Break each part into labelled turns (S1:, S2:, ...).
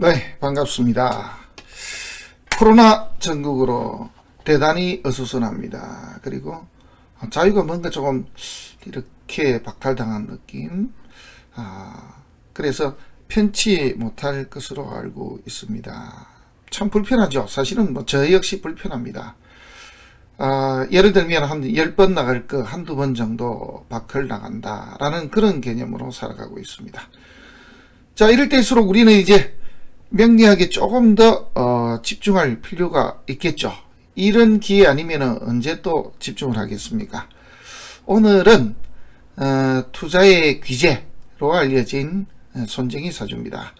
S1: 네, 반갑습니다. 코로나 전국으로 대단히 어수선합니다. 그리고 자유가 뭔가 조금 이렇게 박탈당한 느낌. 그래서 편치 못할 것으로 알고 있습니다. 참 불편하죠. 사실은 저 역시 불편합니다. 예를 들면 한 10번 나갈 거 한두 번 정도 박탈 나간다 라는 그런 개념으로 살아가고 있습니다. 자, 이럴 때일수록 우리는 이제 명리학에 조금 더 집중할 필요가 있겠죠. 이런 기회 아니면 언제 또 집중을 하겠습니까? 오늘은 투자의 귀재로 알려진 손정희 사주입니다.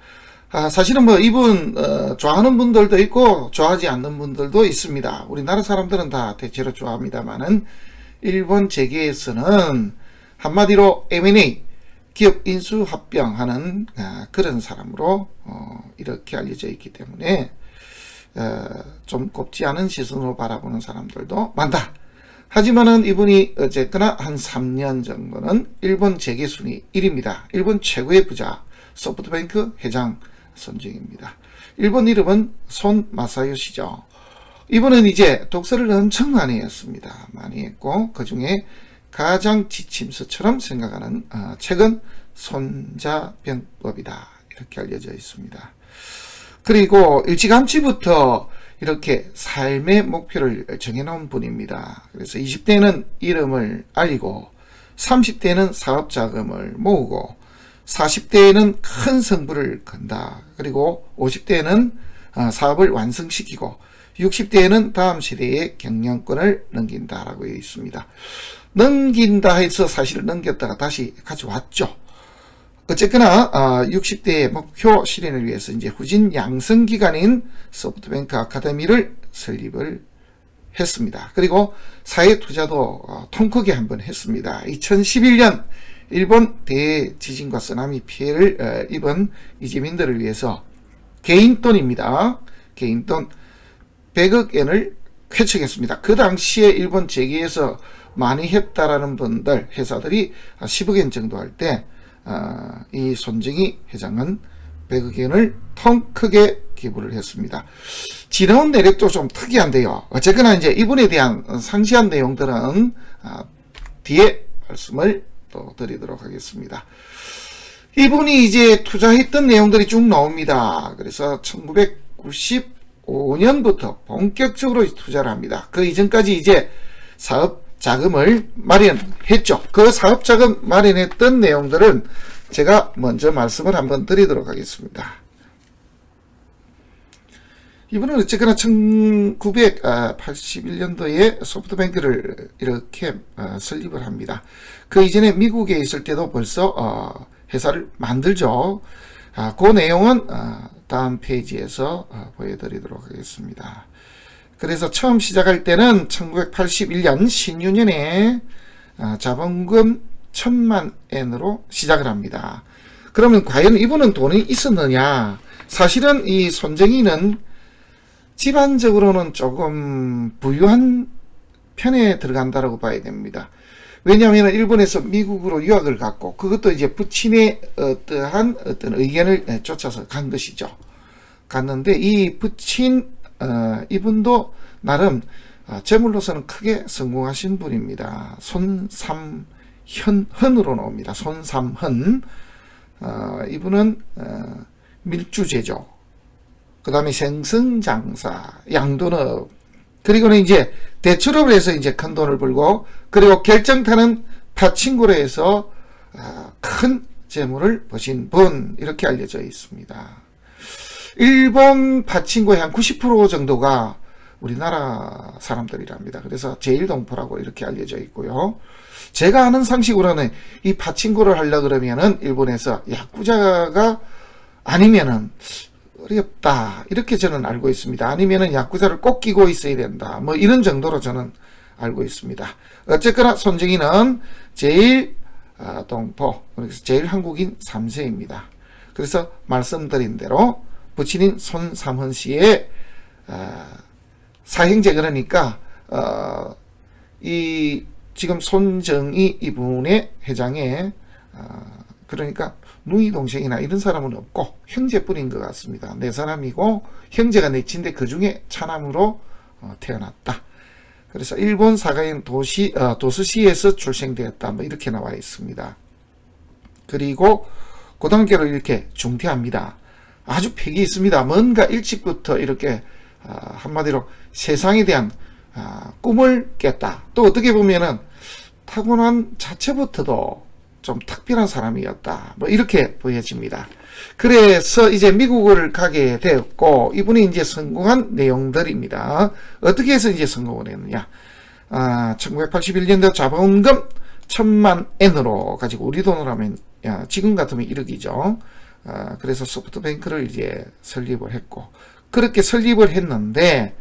S1: 사실은 이분 좋아하는 분들도 있고 좋아하지 않는 분들도 있습니다. 우리나라 사람들은 다 대체로 좋아합니다만은 일본 재계에서는 한마디로 M&A 기업 인수 합병하는 그런 사람으로 이렇게 알려져 있기 때문에 좀 곱지 않은 시선으로 바라보는 사람들도 많다. 하지만은 이분이 어쨌거나 한 3년 정도는 일본 재계 순위 1위입니다. 일본 최고의 부자 소프트뱅크 회장 손정희입니다. 일본 이름은 손 마사요시죠. 이분은 이제 독서를 엄청 많이 했습니다. 많이 했고 그 중에 가장 지침서처럼 생각하는 책은 손자병법이다 이렇게 알려져 있습니다. 그리고 일찌감치부터 이렇게 삶의 목표를 정해놓은 분입니다. 그래서 20대는 이름을 알리고 30대는 사업자금을 모으고 40대에는 큰 성부를 건다. 그리고 50대에는 사업을 완성시키고 60대에는 다음 세대의 경영권을 넘긴다라고 있습니다. 넘긴다 해서 사실 넘겼다가 다시 가져왔죠. 어쨌거나 60대의 목표 실현을 위해서 이제 후진 양성 기관인 소프트뱅크 아카데미를 설립을 했습니다. 그리고 사회 투자도 통 크게 한번 했습니다. 2011년 일본 대지진과 쓰나미 피해를 입은 이재민들을 위해서 개인 돈입니다. 개인 돈 100억 엔을 쾌척했습니다. 그 당시에 일본 재계에서 많이 했다라는 분들, 회사들이 10억 엔 정도 할 때, 이 손정희 회장은 100억 엔을 통 크게 기부를 했습니다. 지나온 내력도 좀 특이한데요. 어쨌거나 이제 이분에 대한 상세한 내용들은 뒤에 말씀을 또 드리도록 하겠습니다. 이분이 이제 투자했던 내용들이 쭉 나옵니다. 그래서 1995년부터 본격적으로 투자를 합니다. 그 이전까지 이제 사업 자금을 마련했죠. 그 사업 자금 마련했던 내용들은 제가 먼저 말씀을 한번 드리도록 하겠습니다. 이분은 어쨌거나 1981년도에 소프트뱅크를 이렇게 설립을 합니다. 그 이전에 미국에 있을 때도 벌써 회사를 만들죠. 그 내용은 다음 페이지에서 보여드리도록 하겠습니다. 그래서 처음 시작할 때는 1981년 신유년에 자본금 1000만 엔으로 시작을 합니다. 그러면 과연 이분은 돈이 있었느냐? 사실은 이 손정희는 집안적으로는 조금 부유한 편에 들어간다라고 봐야 됩니다. 왜냐하면 일본에서 미국으로 유학을 갔고 그것도 이제 부친의 어떤 의견을 쫓아서 간 것이죠. 갔는데 이 부친 이분도 나름 재물로서는 크게 성공하신 분입니다. 손삼현으로 나옵니다. 손삼현. 이분은 밀주제조, 그 다음에 생선장사, 양돈업, 그리고는 이제 대출업을 해서 이제 큰 돈을 벌고, 그리고 결정타는 파친코로 해서 큰 재물을 버신 분, 이렇게 알려져 있습니다. 일본 파친코의 한 90% 정도가 우리나라 사람들이랍니다. 그래서 제1동포라고 이렇게 알려져 있고요. 제가 아는 상식으로는 이 파친코를 하려 그러면은 일본에서 야쿠자가 아니면은 어렵다 이렇게 저는 알고 있습니다. 아니면은 야쿠자를 꼭 끼고 있어야 된다 이런 정도로 저는 알고 있습니다. 어쨌거나 손정희는 제1동포, 그래서 제1한국인 3세입니다. 그래서 말씀드린 대로 부친인 손삼헌 씨의 사형제, 그러니까 이 지금 손정희 이분의 회장의 그러니까 누이 동생이나 이런 사람은 없고 형제뿐인 것 같습니다. 네 사람이고 형제가 넷인데 그 중에 차남으로 태어났다. 그래서 일본 사가인 도스시에서 출생되었다. 뭐 이렇게 나와 있습니다. 그리고 고등학교를 이렇게 중퇴합니다. 아주 팩이 있습니다. 뭔가 일찍부터 이렇게 한마디로 세상에 대한 꿈을 깼다. 또 어떻게 보면은 타고난 자체부터도 좀 특별한 사람이었다. 뭐 이렇게 보여집니다. 그래서 이제 미국을 가게 되었고 이분이 이제 성공한 내용들입니다. 어떻게 해서 이제 성공을 했느냐? 1981년도 자본금 1000만 엔으로 가지고 우리 돈으로 하면 지금 같으면 1억이죠. 그래서 소프트뱅크를 이제 설립을 했고 그렇게 설립을 했는데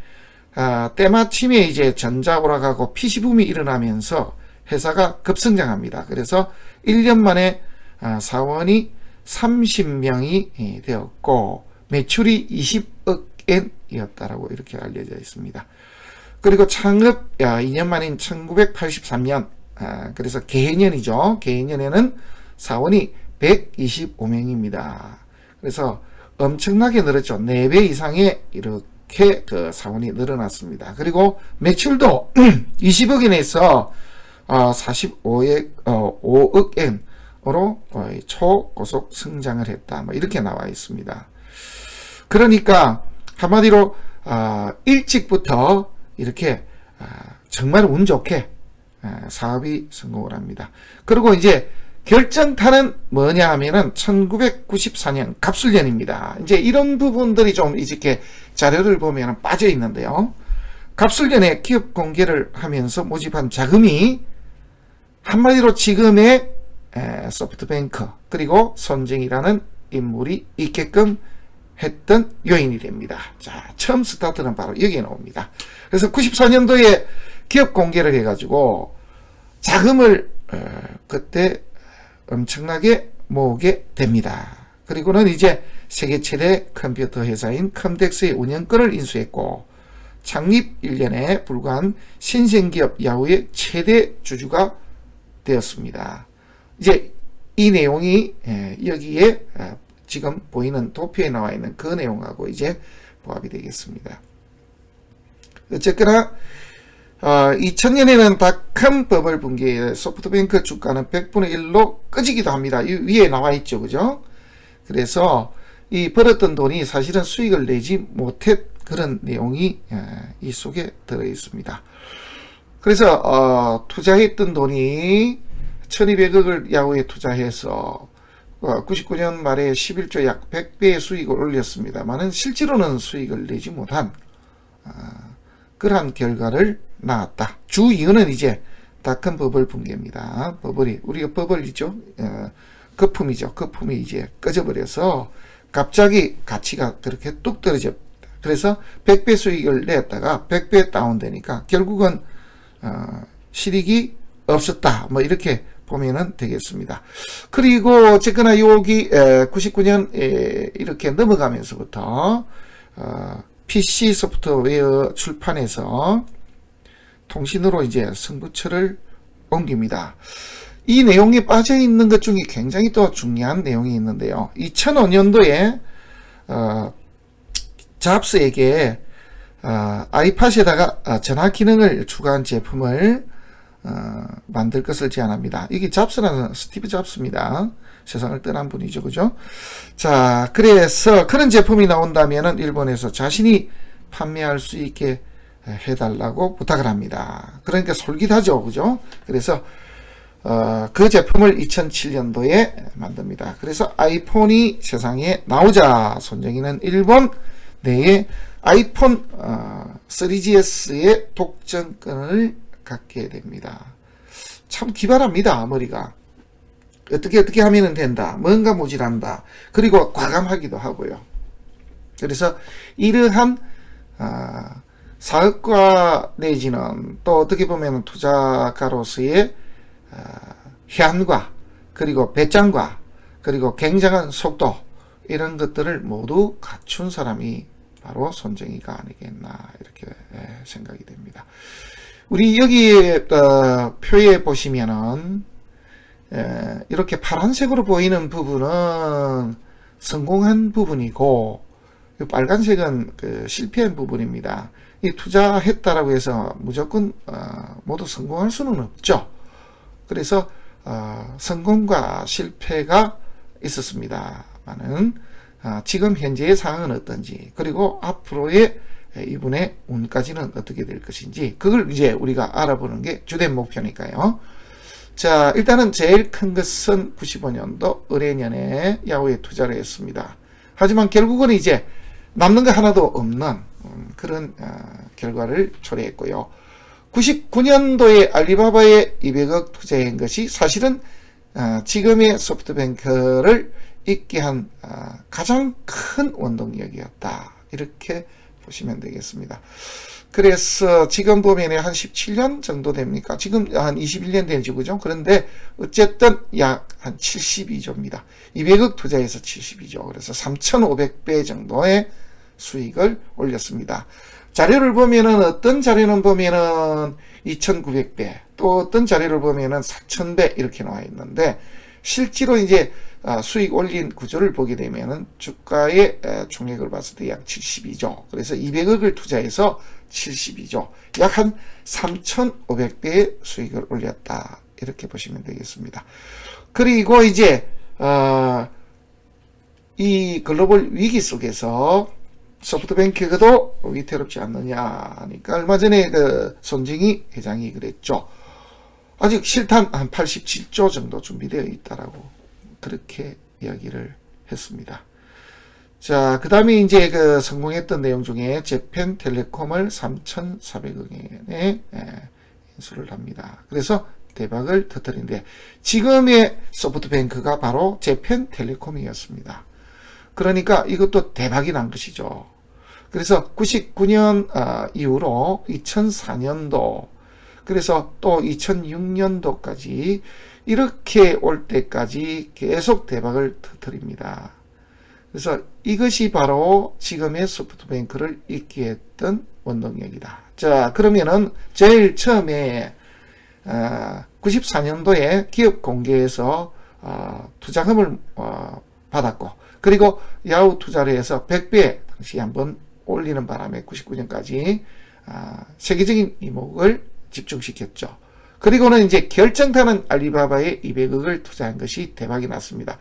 S1: 때마침에 이제 전자 오락하고 PC붐이 일어나면서 회사가 급성장합니다. 그래서 1년 만에 사원이 30명이 되었고 매출이 20억 엔이었다라고 이렇게 알려져 있습니다. 그리고 창업 2년 만인 1983년 그래서 개해년이죠. 개해년에는 사원이 125명입니다. 그래서 엄청나게 늘었죠. 4배 이상의 이렇게 그 사원이 늘어났습니다. 그리고 매출도 20억 엔에서 5억 엔으로 초고속 성장을 했다. 뭐 이렇게 나와 있습니다. 그러니까 한마디로 일찍부터 이렇게 정말 운 좋게 사업이 성공을 합니다. 그리고 이제 결정타는 뭐냐 하면은 1994년 갑술년입니다. 이제 이런 부분들이 좀 이렇게 자료를 보면 빠져 있는데요. 갑술년에 기업 공개를 하면서 모집한 자금이 한마디로 지금의 소프트뱅크 그리고 손정이라는 인물이 있게끔 했던 요인이 됩니다. 자, 처음 스타트는 바로 여기에 나옵니다. 그래서 94년도에 기업 공개를 해가지고 자금을 그때 엄청나게 모으게 됩니다. 그리고는 이제 세계 최대 컴퓨터 회사인 컴덱스의 운영권을 인수했고 창립 1년에 불과한 신생기업 야후의 최대 주주가 되었습니다. 이제 이 내용이 여기에 지금 보이는 도표에 나와 있는 그 내용하고 이제 부합이 되겠습니다. 어쨌거나 2000년에는 닷컴 버블 붕괴에 소프트뱅크 주가는 100분의 1로 꺼지기도 합니다. 이 위에 나와 있죠. 그죠? 그래서 이 벌었던 돈이 사실은 수익을 내지 못했 그런 내용이 이 속에 들어 있습니다. 그래서 투자했던 돈이 1200억을 야후에 투자해서 99년 말에 11조 약 100배의 수익을 올렸습니다만은 실제로는 수익을 내지 못한 그러한 결과를 낳았다. 주 이유는 이제 닷컴 버블 붕괴입니다. 버블이 우리가 버블이죠. 거품이죠. 거품이 이제 꺼져버려서 갑자기 가치가 그렇게 뚝 떨어졌다. 그래서 100배 수익을 냈다가 100배 다운되니까 결국은 실익이 없었다. 뭐 이렇게 보면은 되겠습니다. 그리고 어쨌거나 여기 99년 이렇게 넘어가면서부터 PC 소프트웨어 출판에서 통신으로 이제 승부처를 옮깁니다. 이 내용에 빠져 있는 것 중에 굉장히 또 중요한 내용이 있는데요. 2005년도에 잡스에게 아이팟에다가 전화 기능을 추가한 제품을 만들 것을 제안합니다. 이게 잡스라는 스티브 잡스입니다. 세상을 떠난 분이죠. 그죠? 자, 그래서 그런 제품이 나온다면은 일본에서 자신이 판매할 수 있게 해달라고 부탁을 합니다. 그러니까 솔깃하죠. 그죠? 그래서 그 제품을 2007년도에 만듭니다. 그래서 아이폰이 세상에 나오자 손정희는 일본 내에 아이폰 3GS의 독점권을 갖게 됩니다. 참 기발합니다. 머리가. 어떻게 하면 된다. 뭔가 모질한다. 그리고 과감하기도 하고요. 그래서 이러한 사업가 내지는 또 어떻게 보면 투자가로서의 해안과 그리고 배짱과 그리고 굉장한 속도 이런 것들을 모두 갖춘 사람이 바로 손정희가 아니겠나 이렇게 생각이 됩니다. 우리 여기 표에 보시면은 이렇게 파란색으로 보이는 부분은 성공한 부분이고, 이 빨간색은 그 실패한 부분입니다. 이 투자했다라고 해서 무조건 모두 성공할 수는 없죠. 그래서 성공과 실패가 있었습니다만은 지금 현재의 상황은 어떤지, 그리고 앞으로의 이분의 운까지는 어떻게 될 것인지, 그걸 이제 우리가 알아보는 게 주된 목표니까요. 자, 일단은 제일 큰 것은 95년도 을해년에 야후에 투자를 했습니다. 하지만 결국은 이제 남는 거 하나도 없는 그런 결과를 초래했고요. 99년도에 알리바바에 200억 투자한 것이 사실은 지금의 소프트뱅크를 있게 한 가장 큰 원동력이었다, 이렇게 보시면 되겠습니다. 그래서 지금 보면 한 17년 정도 됩니까? 지금 한 21년 되죠, 그죠? 그런데 어쨌든 약 한 72조입니다. 200억 투자해서 72조. 그래서 3,500배 정도의 수익을 올렸습니다. 자료를 보면은, 어떤 자료는 보면은 2,900배, 또 어떤 자료를 보면은 4,000배 이렇게 나와 있는데, 실제로 이제 수익 올린 구조를 보게 되면은 주가의 총액을 봤을 때 약 72조. 그래서 200억을 투자해서 72조. 약 한 3,500배의 수익을 올렸다, 이렇게 보시면 되겠습니다. 그리고 이제 이 글로벌 위기 속에서 소프트뱅크도 위태롭지 않느냐 하니까, 얼마 전에 그 손정희 회장이 그랬죠. 아직 실탄 한 87조 정도 준비되어 있다라고 그렇게 이야기를 했습니다. 자, 그 다음에 이제 그 성공했던 내용 중에 재팬텔레콤을 3,400억 원에 인수를 합니다. 그래서 대박을 터뜨린데, 지금의 소프트뱅크가 바로 재팬텔레콤이었습니다. 그러니까 이것도 대박이 난 것이죠. 그래서 99년 이후로 2004년도, 그래서 또 2006년도까지 이렇게 올 때까지 계속 대박을 터뜨립니다. 그래서 이것이 바로 지금의 소프트뱅크를 있게 했던 원동력이다. 자, 그러면은 제일 처음에 94년도에 기업 공개에서 투자금을 받았고, 그리고 야후 투자를 해서 100배 당시 한번 올리는 바람에 99년까지 세계적인 이목을 집중시켰죠. 그리고는 이제 결정타는 알리바바에 200억을 투자한 것이 대박이 났습니다.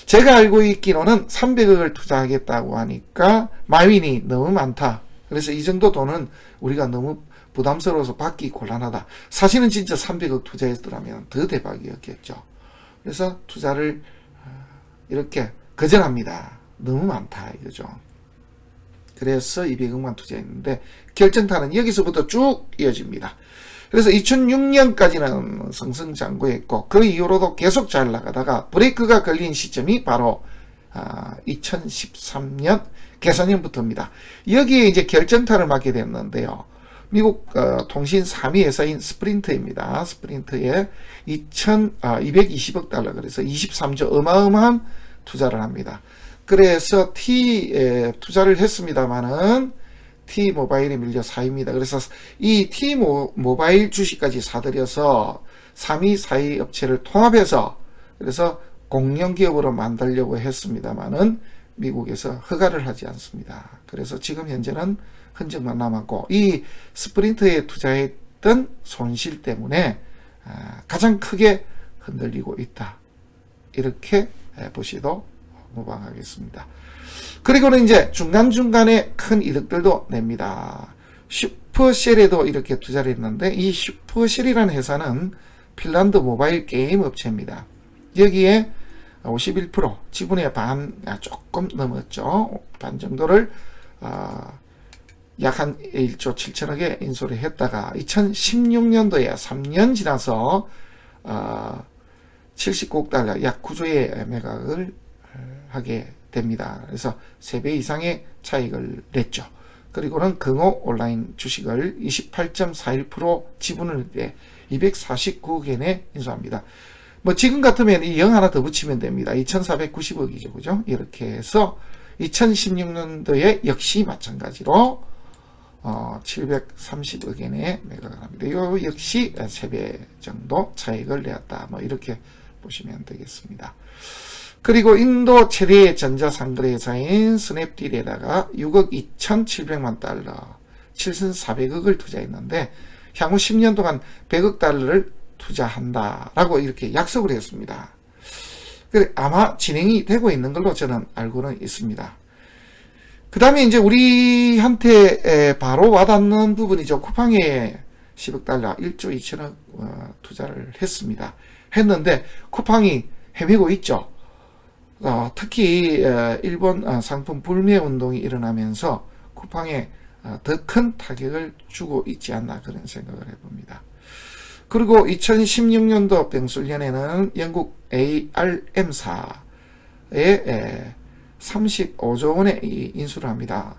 S1: 제가 알고 있기로는 300억을 투자하겠다고 하니까 마윈이 너무 많다. 그래서 이 정도 돈은 우리가 너무 부담스러워서 받기 곤란하다. 사실은 진짜 300억 투자했더라면 더 대박이었겠죠. 그래서 투자를 이렇게 거절합니다. 너무 많다, 이거죠. 그래서 200억만 투자했는데, 결정타는 여기서부터 쭉 이어집니다. 그래서 2006년까지는 승승장구했고, 그 이후로도 계속 잘 나가다가 브레이크가 걸린 시점이 바로 2013년 개선년부터입니다. 여기에 이제 결정타를 맞게 됐는데요. 미국 통신 3위 회사인 스프린트입니다. 스프린트에 220억 달러, 그래서 23조, 어마어마한 투자를 합니다. 그래서 투자를 했습니다만은 T모바일에 밀려 4위입니다. 그래서 이 T모바일 주식까지 사들여서 3위, 4위 업체를 통합해서, 그래서 공영기업으로 만들려고 했습니다만은 미국에서 허가를 하지 않습니다. 그래서 지금 현재는 흔적만 남았고, 이 스프린트에 투자했던 손실 때문에 가장 크게 흔들리고 있다, 이렇게 보시도 무방하겠습니다. 그리고는 이제 중간중간에 큰 이득들도 냅니다. 슈퍼셀에도 이렇게 투자를 했는데, 이 슈퍼셀이라는 회사는 핀란드 모바일 게임 업체입니다. 여기에 51%, 지분의 반, 조금 넘었죠. 반 정도를 약 한 1조 7천억에 인수를 했다가 2016년도에 3년 지나서 79억 달러, 약 9조의 매각을 하게 됩니다. 그래서 3배 이상의 차익을 냈죠. 그리고는 긍호 온라인 주식을 28.41% 지분을 내 249억 엔에 인수합니다. 뭐 지금 같으면 이 0 하나 더 붙이면 됩니다. 2490억이죠. 그죠? 이렇게 해서 2016년도에 역시 마찬가지로 730억 엔에 매각을 합니다. 이거 역시 3배 정도 차익을 내었다. 뭐 이렇게 보시면 되겠습니다. 그리고 인도 최대의 전자상거래회사인 스냅딜에다가 6억 2,700만 달러, 7,400억을 투자했는데 향후 10년 동안 100억 달러를 투자한다라고 이렇게 약속을 했습니다. 그래 아마 진행이 되고 있는 걸로 저는 알고는 있습니다. 그 다음에 이제 우리한테 바로 와닿는 부분이죠. 쿠팡에 10억 달러, 1조 2천억 투자를 했는데 쿠팡이 헤매고 있죠. 특히 일본 상품 불매 운동이 일어나면서 쿠팡에 더 큰 타격을 주고 있지 않나 그런 생각을 해봅니다. 그리고 2016년도 병술년에는 영국 ARM사에 35조 원의 인수를 합니다.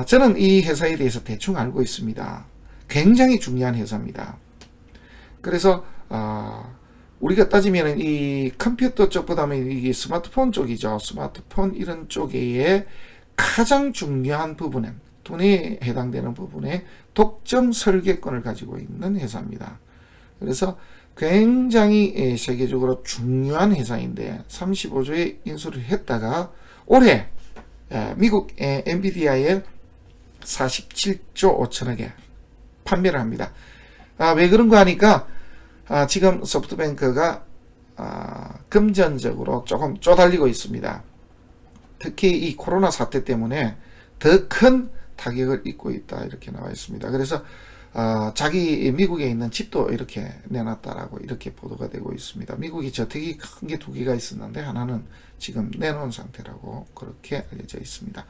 S1: 저는 이 회사에 대해서 대충 알고 있습니다. 굉장히 중요한 회사입니다. 그래서 우리가 따지면 이 컴퓨터 쪽보다는 이 스마트폰 쪽이죠. 스마트폰 이런 쪽에 가장 중요한 부분은 돈에 해당되는 부분에 독점 설계권을 가지고 있는 회사입니다. 그래서 굉장히 세계적으로 중요한 회사인데 35조의 인수를 했다가 올해 미국 엔비디아에 47조 5천억에 판매를 합니다. 왜 그런가 하니까 지금 소프트뱅크가 금전적으로 조금 쪼달리고 있습니다. 특히 이 코로나 사태 때문에 더 큰 타격을 입고 있다 이렇게 나와 있습니다. 그래서 자기 미국에 있는 집도 이렇게 내놨다라고 이렇게 보도가 되고 있습니다. 미국이 저택이 큰 게 2개가 있었는데 하나는 지금 내놓은 상태라고 그렇게 알려져 있습니다.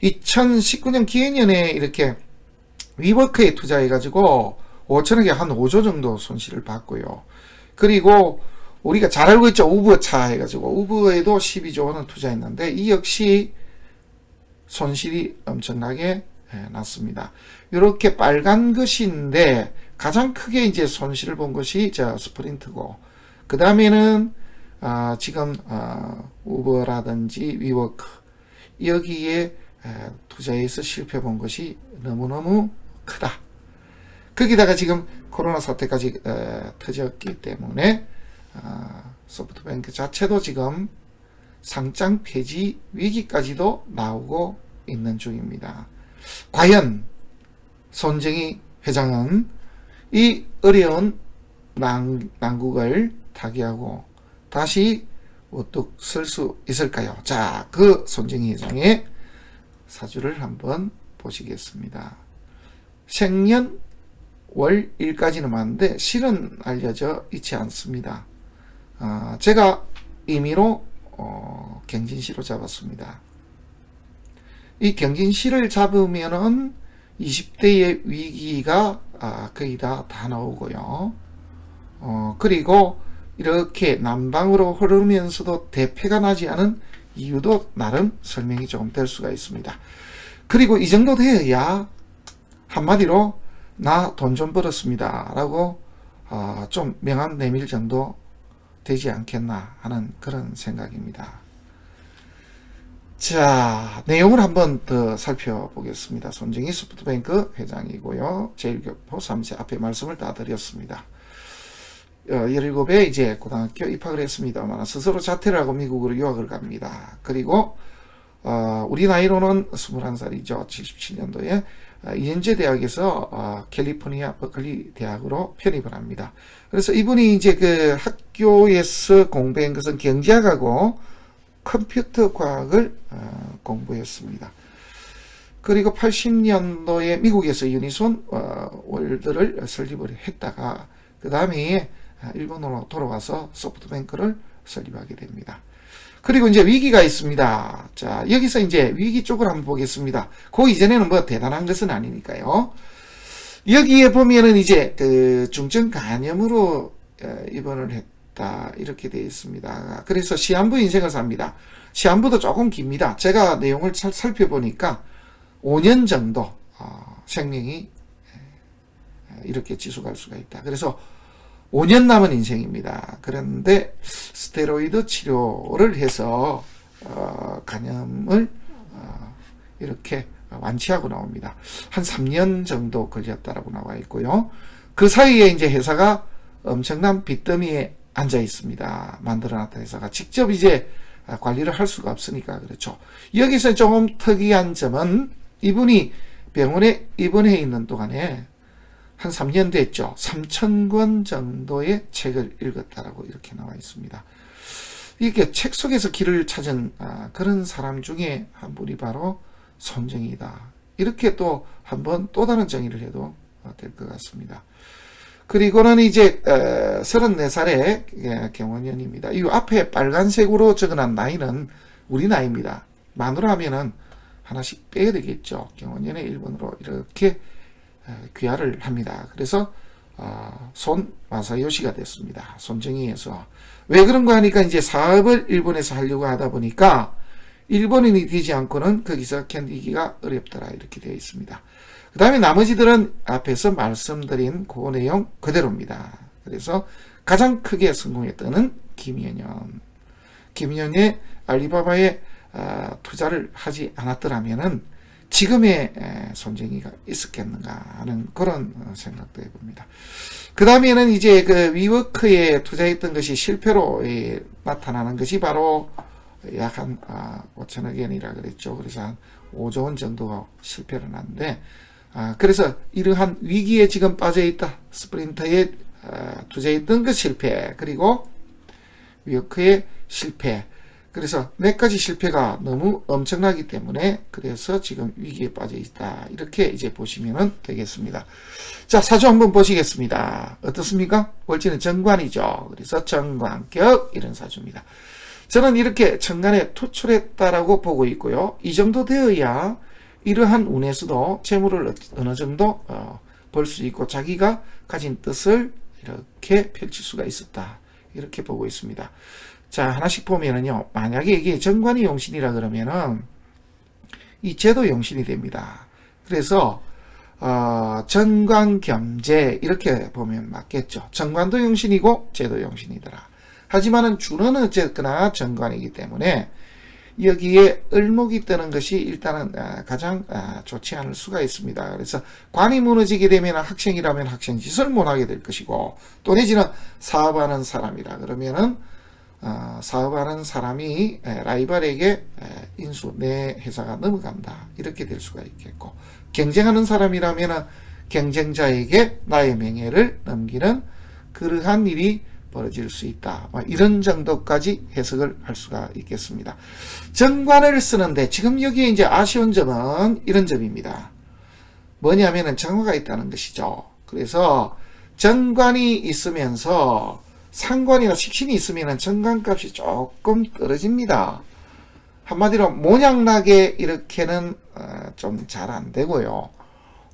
S1: 2019년 기해년에 이렇게 위워크에 투자해가지고 5천억에 한 5조 정도 손실을 봤고요. 그리고 우리가 잘 알고 있죠. 우버차 해가지고 우버에도 12조 원을 투자했는데 이 역시 손실이 엄청나게 났습니다. 이렇게 빨간 것인데 가장 크게 이제 손실을 본 것이 스프린트고 그 다음에는 지금 우버라든지 위워크 여기에 투자해서 실패 본 것이 너무너무 크다. 거기다가 지금 코로나 사태까지 터졌기 때문에 소프트뱅크 자체도 지금 상장 폐지 위기까지도 나오고 있는 중입니다. 과연 손정희 회장은 이 어려운 난국을 타개하고 다시 우뚝 설 수 있을까요? 자, 그 손정희 회장의 사주를 한번 보시겠습니다. 생년 월일까지는 맞는데 실은 알려져 있지 않습니다. 제가 임의로 경진시로 잡았습니다. 이 경진시를 잡으면은 20대의 위기가 거의 다 나오고요. 그리고 이렇게 남방으로 흐르면서도 대패가 나지 않은 이유도 나름 설명이 조금 될 수가 있습니다. 그리고 이 정도 되어야 한마디로 나 돈 좀 벌었습니다 라고 좀 명함 내밀 정도 되지 않겠나 하는 그런 생각입니다. 자, 내용을 한번 더 살펴보겠습니다. 손정희 소프트뱅크 회장이고요. 제1교포 3세 앞에 말씀을 다 드렸습니다. 17에 이제 고등학교 입학을 했습니다만 스스로 자퇴를 하고 미국으로 유학을 갑니다. 그리고 우리 나이로는 21살이죠. 77년도에 이엔제 대학에서 캘리포니아 버클리 대학으로 편입을 합니다. 그래서 이분이 이제 그 학교에서 공부한 것은 경제학하고 컴퓨터 과학을 공부했습니다. 그리고 80년도에 미국에서 유니손 월드를 설립을 했다가 그 다음에 일본으로 돌아와서 소프트뱅크를 설립하게 됩니다. 그리고 이제 위기가 있습니다. 자, 여기서 이제 위기 쪽을 한번 보겠습니다. 그 이전에는 뭐 대단한 것은 아니니까요. 여기에 보면은 이제 그 중증 간염으로 입원을 했다 이렇게 되어 있습니다. 그래서 시한부 인생을 삽니다. 시한부도 조금 깁니다. 제가 내용을 살펴보니까 5년 정도 생명이 이렇게 지속할 수가 있다. 그래서 5년 남은 인생입니다. 그런데 스테로이드 치료를 해서 간염을 이렇게 완치하고 나옵니다. 한 3년 정도 걸렸다라고 나와 있고요. 그 사이에 이제 회사가 엄청난 빚더미에 앉아 있습니다. 만들어놨던 회사가 직접 이제 관리를 할 수가 없으니까 그렇죠. 여기서 조금 특이한 점은 이분이 병원에 입원해 있는 동안에 한 3년 됐죠. 3,000권 정도의 책을 읽었다라고 이렇게 나와 있습니다. 이렇게 책 속에서 길을 찾은 그런 사람 중에 한 분이 바로 손정희이다. 이렇게 또 한번 또 다른 정의를 해도 될 것 같습니다. 그리고는 이제 34살의 경원년입니다. 이 앞에 빨간색으로 적어놓은 나이는 우리 나이입니다. 만으로 하면은 하나씩 빼야 되겠죠. 경원년의 1번으로 이렇게 귀화를 합니다. 그래서 손 마사요시가 됐습니다. 손정희에서. 왜 그런가 하니까 이제 사업을 일본에서 하려고 하다 보니까 일본인이 되지 않고는 거기서 견디기가 어렵더라 이렇게 되어 있습니다. 그 다음에 나머지들은 앞에서 말씀드린 그 내용 그대로입니다. 그래서 가장 크게 성공했던 김연현. 김연현의 알리바바에 투자를 하지 않았더라면은 지금의 손정희가 있었겠는가 하는 그런 생각도 해봅니다. 그 다음에는 이제 그 위워크에 투자했던 것이 실패로 나타나는 것이 바로 약 한 5천억 엔이라 그랬죠. 그래서 한 5조 원 정도가 실패를 났는데 그래서 이러한 위기에 지금 빠져있다. 스프린터에 투자했던 그 실패, 그리고 위워크의 실패, 그래서 네 가지 실패가 너무 엄청나기 때문에 그래서 지금 위기에 빠져있다. 이렇게 이제 보시면 되겠습니다. 자, 사주 한번 보시겠습니다. 어떻습니까? 월지는 정관이죠. 그래서 정관격 이런 사주입니다. 저는 이렇게 정관에 투출했다라고 보고 있고요. 이 정도 되어야 이러한 운에서도 재물을 어느 정도 벌 수 있고 자기가 가진 뜻을 이렇게 펼칠 수가 있었다. 이렇게 보고 있습니다. 자, 하나씩 보면은요, 만약에 이게 정관이 용신이라 그러면은 이 제도 용신이 됩니다. 그래서 정관겸재 이렇게 보면 맞겠죠. 정관도 용신이고 제도 용신이더라. 하지만은 주는 어쨌거나 정관이기 때문에 여기에 을목이 뜨는 것이 일단은 가장 좋지 않을 수가 있습니다. 그래서 관이 무너지게 되면 학생이라면 학생 짓을 못하게 될 것이고, 또 내지는 사업하는 사람이라 그러면은 사업하는 사람이 라이벌에게 인수 내 회사가 넘어간다 이렇게 될 수가 있겠고, 경쟁하는 사람이라면 경쟁자에게 나의 명예를 넘기는 그러한 일이 벌어질 수 있다. 이런 정도까지 해석을 할 수가 있겠습니다. 정관을 쓰는데 지금 여기에 이제 아쉬운 점은 이런 점입니다. 뭐냐면은 정화가 있다는 것이죠. 그래서 정관이 있으면서 상관이나 식신이 있으면 정관값이 조금 떨어집니다. 한마디로 모양나게 이렇게는 좀 잘 안 되고요.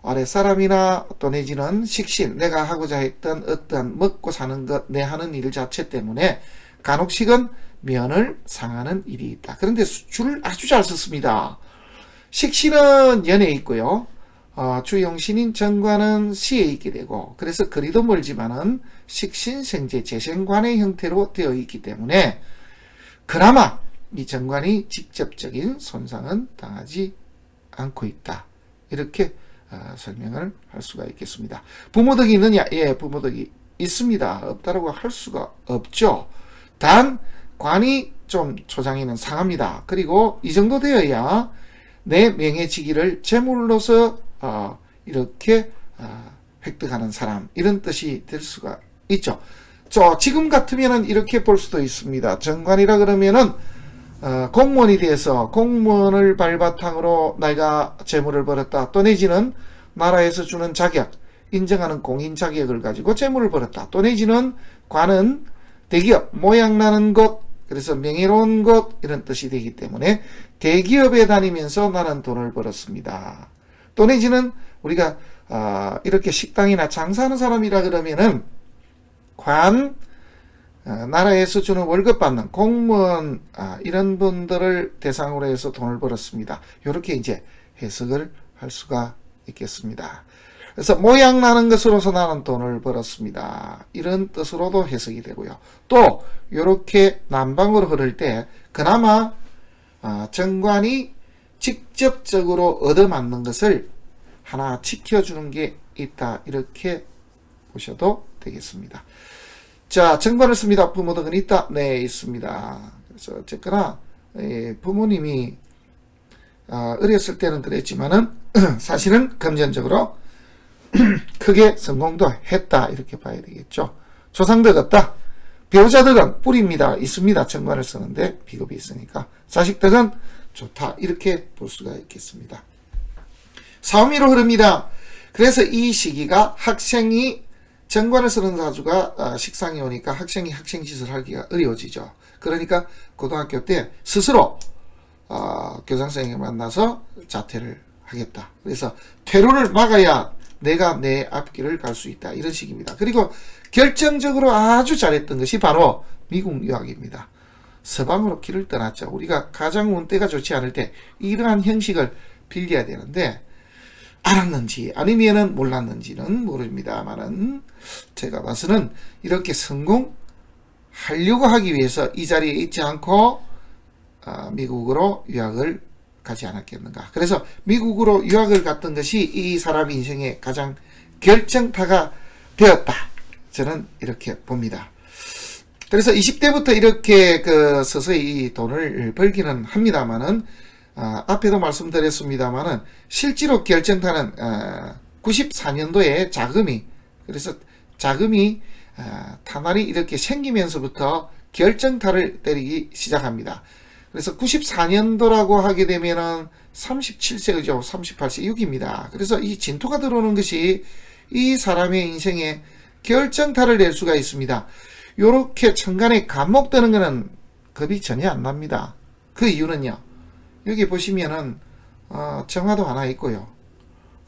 S1: 아랫사람이나 또 내지는 식신, 내가 하고자 했던 어떠한 먹고 사는 것, 내 하는 일 자체 때문에 간혹씩은 면을 상하는 일이 있다. 그런데 줄을 아주 잘 썼습니다. 식신은 연에 있고요. 주용신인 정관은 시에 있게 되고, 그래서 거리도 멀지만은 식신생재 재생관의 형태로 되어 있기 때문에 그나마 이 정관이 직접적인 손상은 당하지 않고 있다. 이렇게 설명을 할 수가 있겠습니다. 부모덕이 있느냐? 예, 부모덕이 있습니다. 없다라고 할 수가 없죠. 단 관이 좀 초장에는 상합니다. 그리고 이 정도 되어야 내 명예지기를 재물로서 이렇게 획득하는 사람, 이런 뜻이 될 수가 있죠. 지금 같으면은 이렇게 볼 수도 있습니다. 정관이라 그러면은 공무원이 돼서 공무원을 발바탕으로 내가 재물을 벌었다. 또 내지는 나라에서 주는 자격, 인정하는 공인 자격을 가지고 재물을 벌었다. 또 내지는 관은 대기업, 모양나는 것, 그래서 명예로운 것, 이런 뜻이 되기 때문에 대기업에 다니면서 나는 돈을 벌었습니다. 또 내지는 우리가 이렇게 식당이나 장사하는 사람이라 그러면은 관, 나라에서 주는 월급 받는 공무원, 이런 분들을 대상으로 해서 돈을 벌었습니다. 이렇게 이제 해석을 할 수가 있겠습니다. 그래서 모양 나는 것으로서 나는 돈을 벌었습니다. 이런 뜻으로도 해석이 되고요. 또 이렇게 남방으로 흐를 때 그나마 정관이 직접적으로 얻어맞는 것을 하나 지켜주는 게 있다. 이렇게 보셔도 되겠습니다. 자, 정관을 씁니다. 부모 덕은 있다? 네, 있습니다. 그래서 어쨌거나 부모님이 어렸을 때는 그랬지만은 사실은 금전적으로 크게 성공도 했다 이렇게 봐야 되겠죠. 조상덕 없다. 배우자덕은 뿌리입니다. 있습니다. 정관을 쓰는데 비겁이 있으니까. 자식덕은 좋다 이렇게 볼 수가 있겠습니다. 사오미로 흐릅니다. 그래서 이 시기가 학생이 정관을 쓰는 사주가 식상이 오니까 학생이 학생짓을 하기가 어려워지죠. 그러니까 고등학교 때 스스로 교장선생님을 만나서 자퇴를 하겠다. 그래서 퇴로를 막아야 내가 내 앞길을 갈 수 있다. 이런 식입니다. 그리고 결정적으로 아주 잘했던 것이 바로 미국 유학입니다. 서방으로 길을 떠났죠. 우리가 가장 운때가 좋지 않을 때 이러한 형식을 빌려야 되는데 알았는지 아니면은 몰랐는지는 모릅니다만은 제가 봐서는 이렇게 성공하려고 하기 위해서 이 자리에 있지 않고 미국으로 유학을 가지 않았겠는가. 그래서 미국으로 유학을 갔던 것이 이 사람 인생의 가장 결정타가 되었다. 저는 이렇게 봅니다. 그래서 20대부터 이렇게 서서히 돈을 벌기는 합니다만은 앞에도 말씀드렸습니다만은 실제로 결정타는 94년도에 자금이 타날이 이렇게 생기면서부터 결정타를 때리기 시작합니다. 그래서 94년도라고 하게 되면은 37세죠. 38세 6입니다. 그래서 이 진토가 들어오는 것이 이 사람의 인생에 결정타를 낼 수가 있습니다. 요렇게 천간에 간목되는 것은 겁이 전혀 안 납니다. 그 이유는요. 여기 보시면은 정화도 하나 있고요.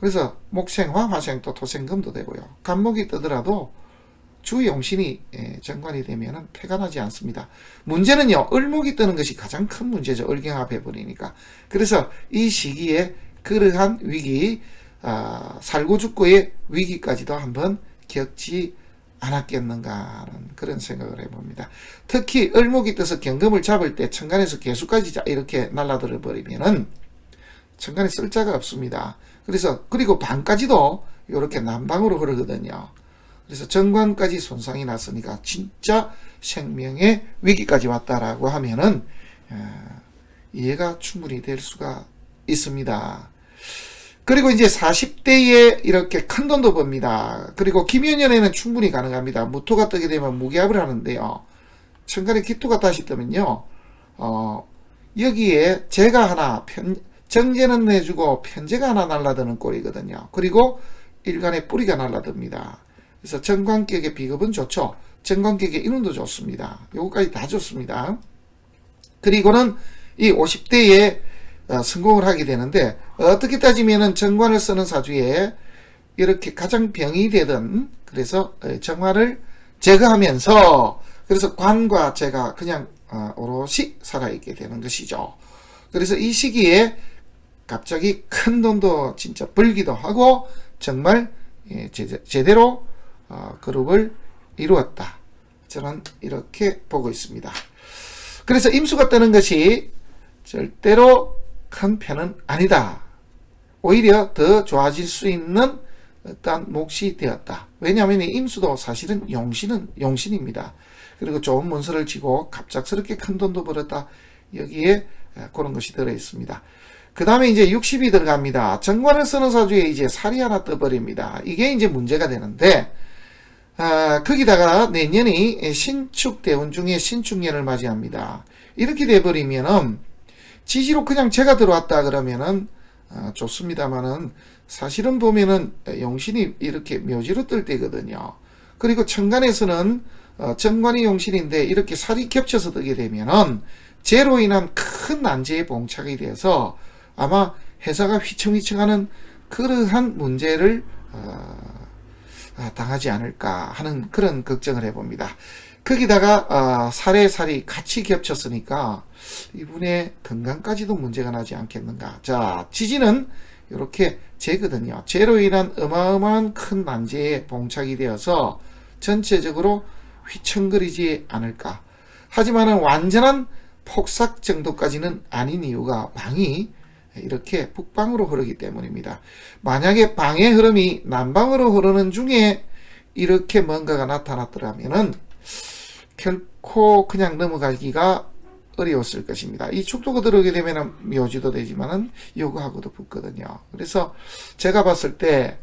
S1: 그래서 목생화, 화생 또 토생금도 되고요. 간목이 뜨더라도 주 용신이 정관이 되면은 패가 나지 않습니다. 문제는요. 을목이 뜨는 것이 가장 큰 문제죠. 을경합해 버리니까. 그래서 이 시기에 그러한 위기, 살고 죽고의 위기까지도 한번 겪지 않았겠는가 하는 그런 생각을 해봅니다. 특히 을목이 떠서 경금을 잡을 때 천간에서 개수까지 이렇게 날아들어 버리면은 천간에 쓸 자가 없습니다. 그리고 반까지도 이렇게 남방으로 흐르거든요. 그래서 정관까지 손상이 났으니까 진짜 생명의 위기까지 왔다라고 하면은 이해가 충분히 될 수가 있습니다. 그리고 이제 40대에 이렇게 큰 돈도 법니다. 그리고 김연년에는 충분히 가능합니다. 무토가 뜨게 되면 무기합을 하는데요. 천간에 기토가 다시 뜨면요. 여기에 제가 하나 정제는 내주고 편제가 하나 날라드는 꼴이거든요. 그리고 일간에 뿌리가 날라듭니다. 그래서 정관격의 비급은 좋죠. 정관격의 인운도 좋습니다. 요거까지 다 좋습니다. 그리고는 이 50대에 성공을 하게 되는데 어떻게 따지면은 정관을 쓰는 사주에 이렇게 가장 병이 되던 그래서 정화를 제거하면서 그래서 관과 제가 그냥 오롯이 살아있게 되는 것이죠. 그래서 이 시기에 갑자기 큰 돈도 진짜 벌기도 하고 정말 제대로 그룹을 이루었다. 저는 이렇게 보고 있습니다. 그래서 임수가 뜨는 것이 절대로 큰 편은 아니다. 오히려 더 좋아질 수 있는 어떤 몫이 되었다. 왜냐하면 임수도 사실은 용신입니다. 그리고 좋은 문서를 지고 갑작스럽게 큰 돈도 벌었다. 여기에 그런 것이 들어있습니다. 그 다음에 이제 60이 들어갑니다. 정관을 쓰는 사주에 이제 살이 하나 떠버립니다. 이게 이제 문제가 되는데, 거기다가 내년이 신축 대운 중에 신축년을 맞이합니다. 이렇게 돼버리면은, 지지로 그냥 제가 들어왔다 그러면은, 좋습니다만은, 사실은 보면은, 용신이 이렇게 묘지로 뜰 때거든요. 그리고 천간에서는, 정관이 용신인데, 이렇게 살이 겹쳐서 뜨게 되면은, 재로 인한 큰 난제에 봉착이 돼서, 아마 회사가 휘청휘청하는 그러한 문제를 당하지 않을까 하는 그런 걱정을 해봅니다. 거기다가 살이 같이 겹쳤으니까 이분의 건강까지도 문제가 나지 않겠는가. 자, 지지는 이렇게 재거든요. 재로 인한 어마어마한 큰 난제에 봉착이 되어서 전체적으로 휘청거리지 않을까. 하지만은 완전한 폭삭 정도까지는 아닌 이유가 방이 이렇게 북방으로 흐르기 때문입니다. 만약에 방의 흐름이 남방으로 흐르는 중에 이렇게 뭔가가 나타났더라면은 결코 그냥 넘어가기가 어려웠을 것입니다. 이 축도가 들어오게 되면 묘지도 되지만은 요거하고도 붙거든요. 그래서 제가 봤을 때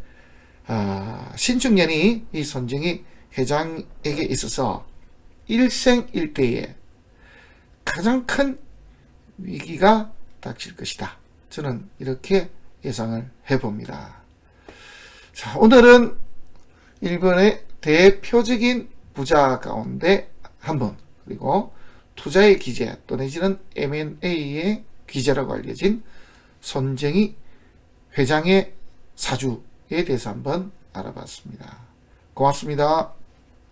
S1: 신축년이 이 손정희 회장에게 있어서 일생일대에 가장 큰 위기가 닥칠 것이다. 저는 이렇게 예상을 해봅니다. 자, 오늘은 일본의 대표적인 부자 가운데 한 분, 그리고 투자의 기재 또 내지는 M&A의 기재라고 알려진 손정희 회장의 사주에 대해서 한번 알아봤습니다. 고맙습니다.